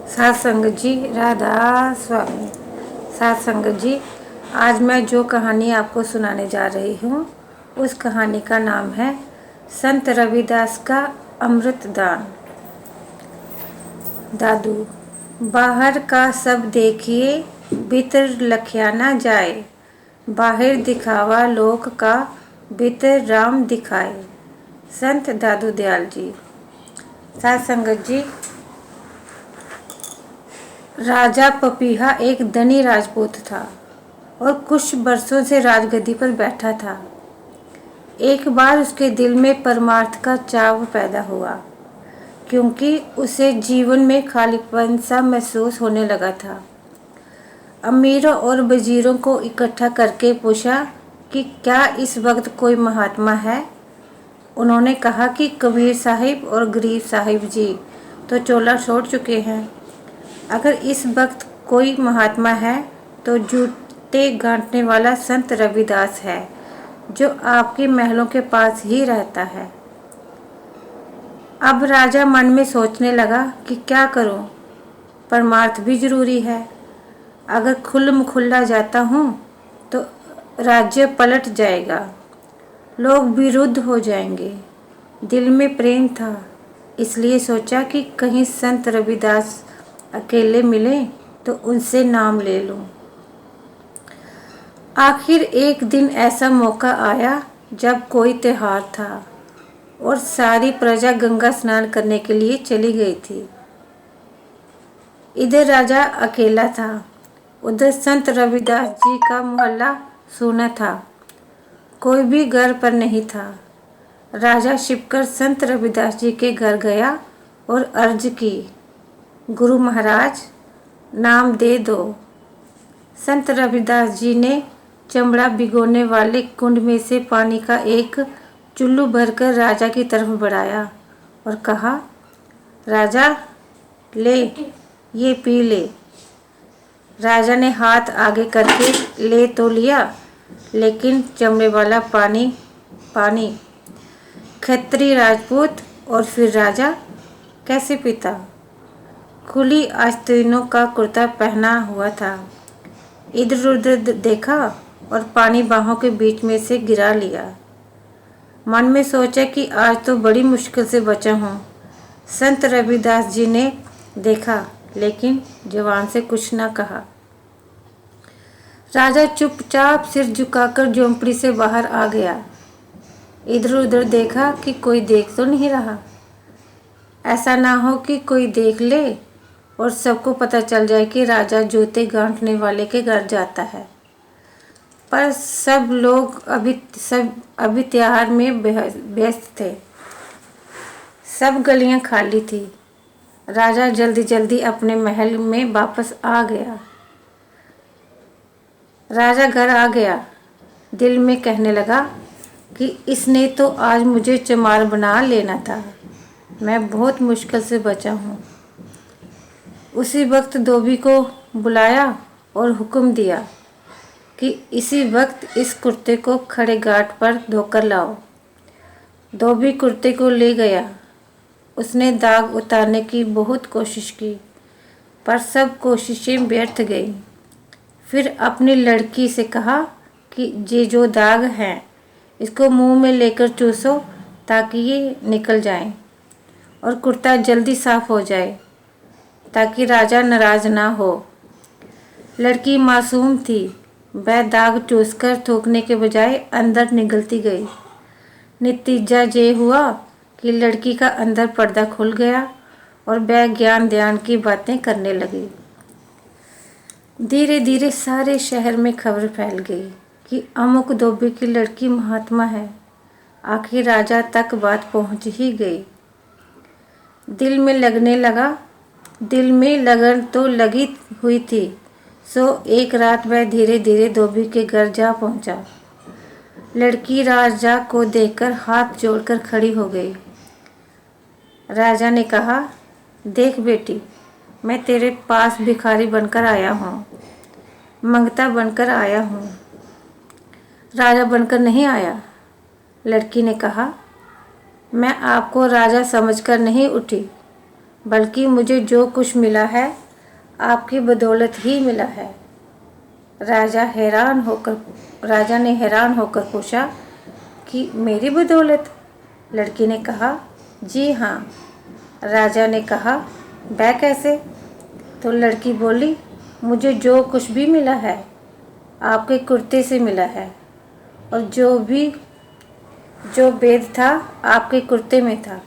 साथ संगत जी, राधा स्वामी। साथ संगत जी, आज मैं जो कहानी आपको सुनाने जा रही हूँ उस कहानी का नाम है संत रविदास का अमृतदान। दादू, बाहर का सब देखिए, भीतर लखिया ना जाए। बाहर दिखावा लोक का, भीतर राम दिखाए। संत दादू दयाल जी। साथ संगत जी, राजा पपीहा एक धनी राजपूत था और कुछ बरसों से राजगद्दी पर बैठा था। एक बार उसके दिल में परमार्थ का चाव पैदा हुआ, क्योंकि उसे जीवन में खालीपन सा महसूस होने लगा था। अमीरों और वजीरों को इकट्ठा करके पूछा कि क्या इस वक्त कोई महात्मा है। उन्होंने कहा कि कबीर साहिब और गरीब साहिब जी तो चोला छोड़ चुके हैं। अगर इस वक्त कोई महात्मा है तो जूते गांठने वाला संत रविदास है, जो आपके महलों के पास ही रहता है। अब राजा मन में सोचने लगा कि क्या करूं, परमार्थ भी जरूरी है। अगर खुल्लम खुल्ला जाता हूं तो राज्य पलट जाएगा, लोग विरुद्ध हो जाएंगे। दिल में प्रेम था, इसलिए सोचा कि कहीं संत रविदास अकेले मिले तो उनसे नाम ले लूं। आखिर एक दिन ऐसा मौका आया जब कोई त्योहार था और सारी प्रजा गंगा स्नान करने के लिए चली गई थी। इधर राजा अकेला था, उधर संत रविदास जी का मोहल्ला सूना था, कोई भी घर पर नहीं था। राजा छिपकर संत रविदास जी के घर गया और अर्ज की, गुरु महाराज नाम दे दो। संत रविदास जी ने चमड़ा भिगोने वाले कुंड में से पानी का एक चुल्लू भरकर राजा की तरफ बढ़ाया और कहा, राजा ले, ये पी ले। राजा ने हाथ आगे करके ले तो लिया, लेकिन चमड़े वाला पानी पानी। खत्री राजपूत और फिर राजा कैसे पीता। खुली आस्तीनों का कुर्ता पहना हुआ था। इधर उधर देखा और पानी बाहों के बीच में से गिरा लिया। मन में सोचा कि आज तो बड़ी मुश्किल से बचा हूँ। संत रविदास जी ने देखा, लेकिन जवान से कुछ न कहा। राजा चुपचाप सिर झुकाकर झोंपड़ी से बाहर आ गया। इधर उधर देखा कि कोई देख तो नहीं रहा। ऐसा ना हो कि कोई देख ले और सबको पता चल जाए कि राजा जूते गांठने वाले के घर जाता है। पर सब लोग अभी त्योहार में व्यस्त थे। सब गलियां खाली थी। राजा जल्दी जल्दी अपने महल में वापस आ गया। राजा घर आ गया, दिल में कहने लगा कि इसने तो आज मुझे चमार बना लेना था। मैं बहुत मुश्किल से बचा हूँ। उसी वक्त धोबी को बुलाया और हुक्म दिया कि इसी वक्त इस कुर्ते को खड़े घाट पर धोकर लाओ। धोबी कुर्ते को ले गया। उसने दाग उतारने की बहुत कोशिश की, पर सब कोशिशें व्यर्थ गईं। फिर अपनी लड़की से कहा कि ये जो दाग हैं, इसको मुंह में लेकर चूसो ताकि ये निकल जाएं और कुर्ता जल्दी साफ हो जाए, ताकि राजा नाराज ना हो। लड़की मासूम थी, वह दाग चूसकर थूकने के बजाय अंदर निगलती गई। नतीजा ये हुआ कि लड़की का अंदर पर्दा खुल गया और वह ज्ञान ध्यान की बातें करने लगी। धीरे धीरे सारे शहर में खबर फैल गई कि अमुक धोबी की लड़की महात्मा है। आखिर राजा तक बात पहुंच ही गई। दिल में लगन तो लगी हुई थी, सो एक रात वह धीरे धीरे धोबी के घर जा पहुंचा। लड़की राजा को देखकर हाथ जोड़कर खड़ी हो गई। राजा ने कहा, देख बेटी, मैं तेरे पास भिखारी बनकर आया हूँ, मंगता बनकर आया हूँ, राजा बनकर नहीं आया। लड़की ने कहा, मैं आपको राजा समझकर नहीं उठी, बल्कि मुझे जो कुछ मिला है आपकी बदौलत ही मिला है। राजा ने हैरान होकर पूछा कि मेरी बदौलत? लड़की ने कहा, जी हाँ। राजा ने कहा, वह कैसे? तो लड़की बोली, मुझे जो कुछ भी मिला है आपके कुर्ते से मिला है, और जो भेद था आपके कुर्ते में था।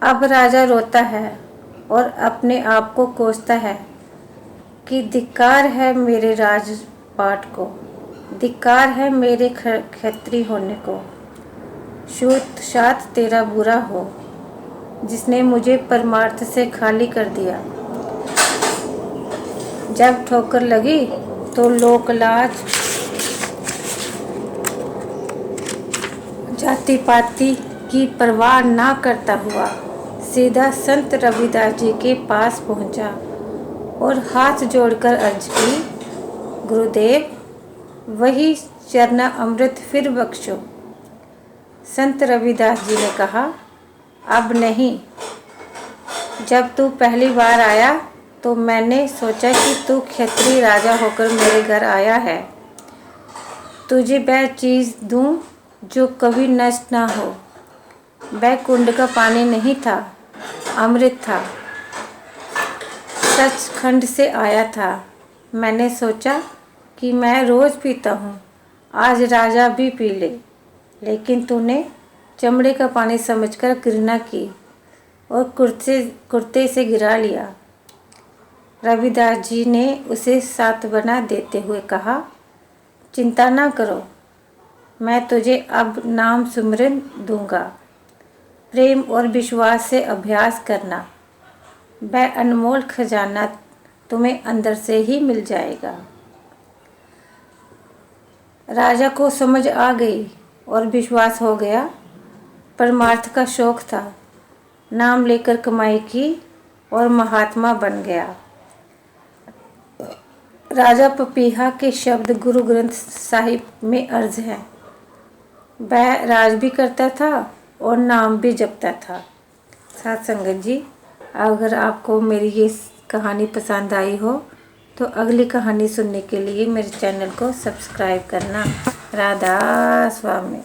अब राजा रोता है और अपने आप को कोसता है कि धिक्कार है मेरे राजपाट को, धिक्कार है मेरे क्षत्रिय होने को। शूत शात तेरा बुरा हो, जिसने मुझे परमार्थ से खाली कर दिया। जब ठोकर लगी तो लोकलाज, जाति पाति की परवाह ना करता हुआ सीधा संत रविदास जी के पास पहुंचा और हाथ जोड़कर अर्ज की, गुरुदेव, वही चरना अमृत फिर बख्शो। संत रविदास जी ने कहा, अब नहीं। जब तू पहली बार आया तो मैंने सोचा कि तू क्षत्रिय राजा होकर मेरे घर आया है, तुझे वह चीज़ दूं जो कभी नष्ट ना हो। वह कुंड का पानी नहीं था, अमृत था, सचखंड से आया था। मैंने सोचा कि मैं रोज़ पीता हूँ, आज राजा भी पी ले, लेकिन तूने चमड़े का पानी समझकर घृणा की और कुर्ते से गिरा लिया। रविदास जी ने उसे सांत्वना देते हुए कहा, चिंता ना करो, मैं तुझे अब नाम सुमिरन दूंगा। प्रेम और विश्वास से अभ्यास करना, वह अनमोल खजाना तुम्हें अंदर से ही मिल जाएगा। राजा को समझ आ गई और विश्वास हो गया। परमार्थ का शौक था, नाम लेकर कमाई की और महात्मा बन गया। राजा पपीहा के शब्द गुरु ग्रंथ साहिब में अर्ज हैं। वह राज भी करता था और नाम भी जपता था। साथ संगत जी, अगर आपको मेरी ये कहानी पसंद आई हो तो अगली कहानी सुनने के लिए मेरे चैनल को सब्सक्राइब करना। राधा स्वामी।